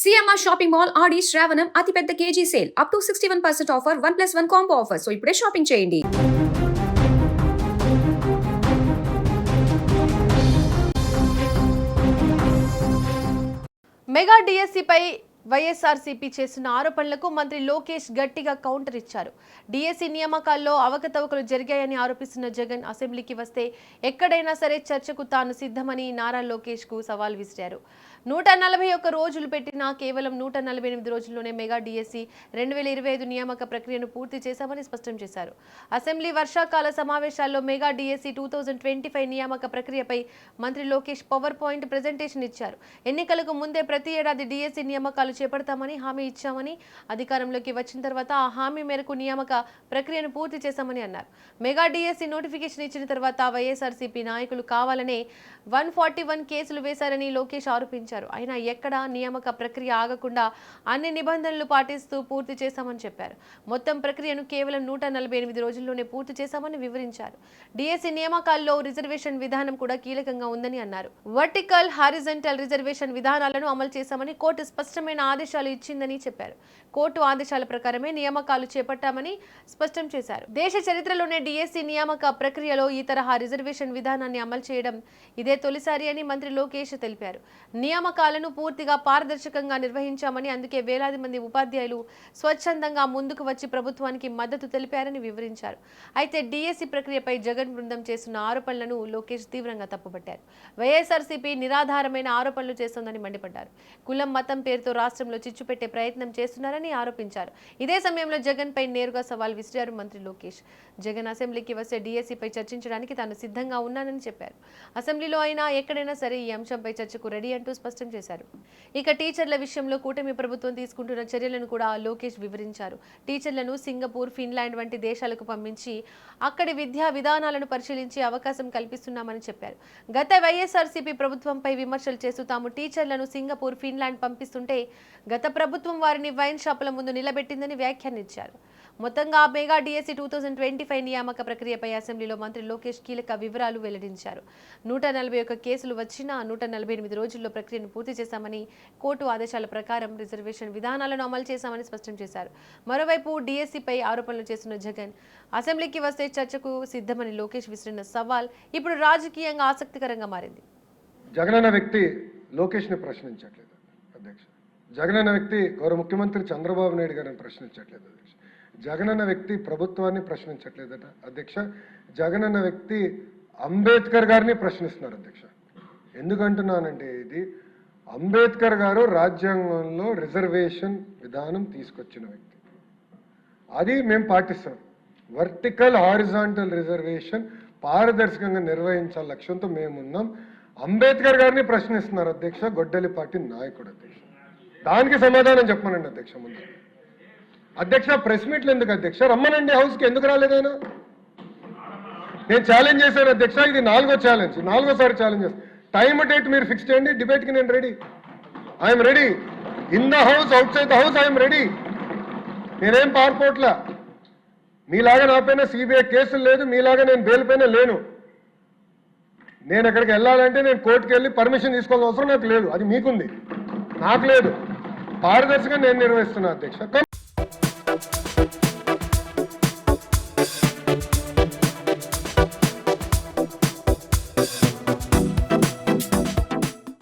CMR shopping mall ఆడి శ్రావణం అతిపెద్ద KG sale up to 61% offer 1+1 combo offer. So ఇప్పుడే shopping చేయండి. మెగా డిఎస్సిపై వైఎస్ఆర్సీపీ చేసిన ఆరోపణలకు మంత్రి లోకేష్ గట్టిగా కౌంటర్ ఇచ్చారు. డిఎస్సి నియామకాల్లో అవకతవకలు జరిగాయని ఆరోపిస్తున్న జగన్ అసెంబ్లీకి వస్తే ఎక్కడైనా సరే చర్చకు తాను సిద్ధమని నారా లోకేష్ కు సవాల్ విసిరారు. 141 రోజులు పెట్టినా కేవలం 148 రోజుల్లోనే మెగా డిఎస్సి 2025 నియామక ప్రక్రియను పూర్తి చేశామని స్పష్టం చేశారు. అసెంబ్లీ వర్షాకాల సమావేశాల్లో మెగా డిఎస్సి 2025 నియామక ప్రక్రియపై మంత్రి లోకేష్ పవర్ పాయింట్ ప్రెజెంటేషన్ ఇచ్చారు. ఎన్నికలకు ముందే ప్రతి ఏడాది డిఎస్సి నియామకాలు చేపడతామని హామీ ఇచ్చామని, అధికారంలోకి వచ్చిన తర్వాత ఆ హామీ మేరకు నియామక ప్రక్రియను పూర్తి చేశామని అన్నారు. మెగా డిఎస్సి నోటిఫికేషన్ ఇచ్చిన తర్వాత వైఎస్ఆర్సీపీ నాయకులు కావాలనే 141 కేసులు వేశారని లోకేష్ ఆరోపించారు. అయినా ఎక్కడా నియామక ప్రక్రియ ఆగకుండా అన్ని నిబంధనలు పాటిస్తూ పూర్తి చేశామని చెప్పారు. మొత్తం ప్రక్రియను కేవలం 148 రోజుల్లోనే పూర్తి చేశామని వివరించారు. డిఎస్సి నియామకాల్లో రిజర్వేషన్ విధానం కూడా కీలకంగా ఉందని అన్నారు. వర్టికల్, హారిజంటల్ రిజర్వేషన్ విధానాలను అమలు చేశామని కోర్టు స్పష్టమైన ఆదేశాలు ఇచ్చిందని చెప్పారు. కోర్టు ఆదేశాల ప్రకారమే నియామకాలు చేపట్టామని స్పష్టం చేశారు. దేశ చరిత్రలోనే డిఎస్సి నియామక ప్రక్రియలో ఈ తరహా రిజర్వేషన్ విధానాన్ని అమలు చేయడం ఇదే తొలిసారి అని మంత్రి లోకేష్ తెలిపారు. నియామకాలను పూర్తిగా పారదర్శకంగా నిర్వహించామని, అందుకే వేలాది మంది ఉపాధ్యాయులు స్వచ్ఛందంగా ముందుకు వచ్చి ప్రభుత్వానికి మద్దతు తెలిపారని వివరించారు. అయితే డిఎస్సి ప్రక్రియపై జగన్ బృందం చేస్తున్న ఆరోపణలను లోకేష్ తీవ్రంగా తప్పుపట్టారు. వైఎస్ఆర్సీపీ నిరాధారమైన ఆరోపణలు చేస్తోందని మండిపడ్డారు. కులం, మతం పేరుతో రాష్ట్రంలో చిచ్చు పెట్టే ప్రయత్నం చేస్తున్నారని ఆరోపించారు. ఇదే సమయంలో జగన్ పై నేరుగా సవాల్ విసిరారు మంత్రి లోకేష్. జగన్ అసెంబ్లీకి వస్తే డిఎస్సిపై చర్చించడానికి తాను సిద్ధంగా ఉన్నానని చెప్పారు. అసెంబ్లీలో అయినా ఎక్కడైనా సరే ఈ అంశంపై చర్చకు రెడీ అంటూ స్పష్టం చేశారు. ఇక టీచర్ల విషయంలో కూటమి ప్రభుత్వం తీసుకుంటున్న చర్యలను కూడా లోకేష్ వివరించారు. టీచర్లను సింగపూర్, ఫిన్లాండ్ వంటి దేశాలకు పంపించి అక్కడి విద్యా విధానాలను పరిశీలించే అవకాశం కల్పిస్తున్నామని చెప్పారు. గత వైఎస్ఆర్సీపీ ప్రభుత్వంపై విమర్శలు చేస్తూ తాము టీచర్లను సింగపూర్, ఫిన్లాండ్ పంపిస్తుంటే గత ప్రభుత్వం వారిని వైన్ షాపుల ముందు నిలబెట్టిందని వ్యాఖ్యానించారు. మొత్తంగా మెగా డిఎస్సి 2025 నియామక ప్రక్రియపై అసెంబ్లీలో మంత్రి లోకేష్ కీలక వివరాలు వెల్లడించారు. 141 కేసులు వచ్చినా 148 రోజుల్లో ప్రక్రియను పూర్తి చేశామని, కోర్టు ఆదేశాల ప్రకారం రిజర్వేషన్ విధానాలను అమలు చేశామని స్పష్టం చేశారు. మరోవైపు డిఎస్సిపై ఆరోపణలు చేస్తున్న జగన్ అసెంబ్లీకి వస్తే చర్చకు సిద్ధమని లోకేష్ విసిరిన సవాల్ ఇప్పుడు రాజకీయంగా ఆసక్తికరంగా మారింది. జగన్ అన్న వ్యక్తి లోకేష్ని ప్రశ్నించట్లేదు అధ్యక్ష. జగన్ అన్న వ్యక్తి గౌరవ ముఖ్యమంత్రి చంద్రబాబు నాయుడు గారిని ప్రశ్నించట్లేదు అధ్యక్ష. జగన్ అన్న వ్యక్తి ప్రభుత్వాన్ని ప్రశ్నించట్లేదట అధ్యక్ష. జగన్ అన్న వ్యక్తి అంబేద్కర్ గారిని ప్రశ్నిస్తున్నారు అధ్యక్ష. ఎందుకంటున్నానంటే ఇది అంబేద్కర్ గారు రాజ్యాంగంలో రిజర్వేషన్ విధానం తీసుకొచ్చిన వ్యక్తి. అది మేము పాటిస్తున్నాం. వర్టికల్, హారిజాంటల్ రిజర్వేషన్ పారదర్శకంగా నిర్వహించాల లక్ష్యంతో మేమున్నాం. అంబేద్కర్ గారిని ప్రశ్నిస్తున్నారు అధ్యక్ష గొడ్డలిపాటి నాయకుడు అధ్యక్ష. దానికి సమాధానం చెప్పమనండి అధ్యక్ష. ముందు అధ్యక్ష ప్రెస్ మీట్లు ఎందుకు అధ్యక్ష? రమ్మనండి హౌస్కి. ఎందుకు రాలేదైనా? నేను ఛాలెంజ్ చేశాను అధ్యక్ష. ఇది 4వ ఛాలెంజ్, 4వసారి ఛాలెంజ్ చేస్తాను. టైం డేట్ మీరు ఫిక్స్ చేయండి. డిబేట్కి నేను ready. I'm ready. In the house, out side the house I'm ready. నేనేం పారిపోట్లా. మీలాగా నా పైన సిబిఐ కేసులు లేదు, మీలాగా నేను బెయిల్ పైన లేను. నేను ఎక్కడికి వెళ్ళాలంటే నేను కోర్టుకు వెళ్ళి పర్మిషన్ తీసుకోవాల్సిన అవసరం నాకు లేదు. అది మీకుంది, నాకు లేదు. పారదర్శకంగా నేను నిర్వహిస్తున్నా అధ్యక్ష.